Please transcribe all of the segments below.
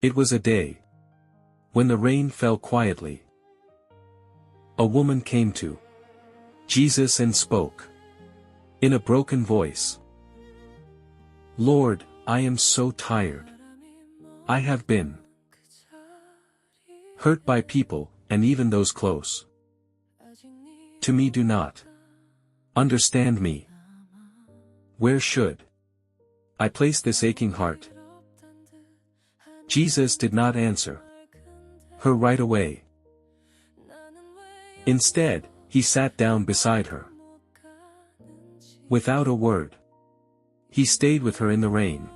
It was a day when the rain fell quietly. A woman came to Jesus and spoke in a broken voice. "Lord, I am so tired. I have been hurt by people, and even those close to me do not understand me. Where should I place this aching heart?" Jesus did not answer her right away. Instead, he sat down beside her. Without a word, he stayed with her in the rain.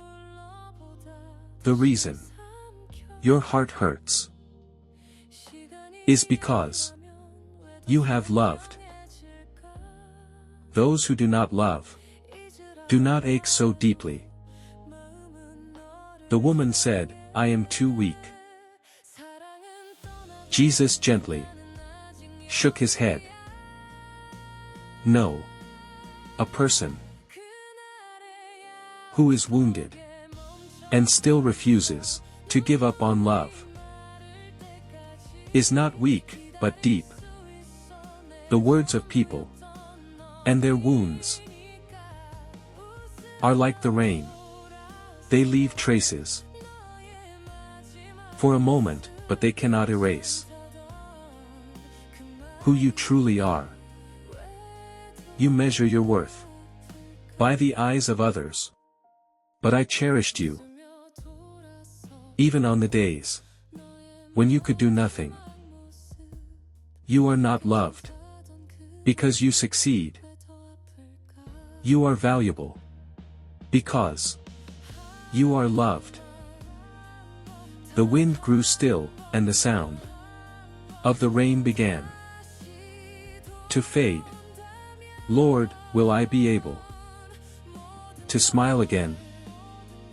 "The reason your heart hurts is because you have loved those who do not love, do not ache so deeply." The woman said, "I am too weak." Jesus gently shook his head. "No. A person who is wounded and still refuses to give up on love is not weak, but deep." The words of people and their wounds are like the rain. They leave traces for a moment, but they cannot erase who you truly are. You measure your worth by the eyes of others. But I cherished you, even on the days when you could do nothing. You are not loved because you succeed. You are valuable because you are loved. The wind grew still, and the sound of the rain began to fade. "Lord, will I be able to smile again?"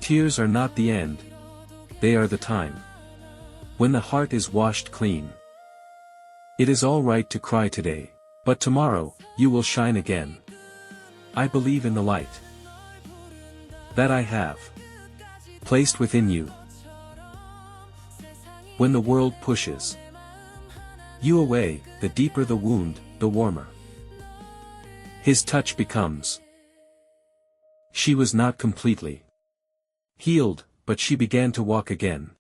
Tears are not the end, they are the time when the heart is washed clean. It is all right to cry today, but tomorrow, you will shine again. I believe in the light that I have placed within you. When the world pushes you away, the deeper the wound, the warmer his touch becomes. She was not completely healed, but she began to walk again.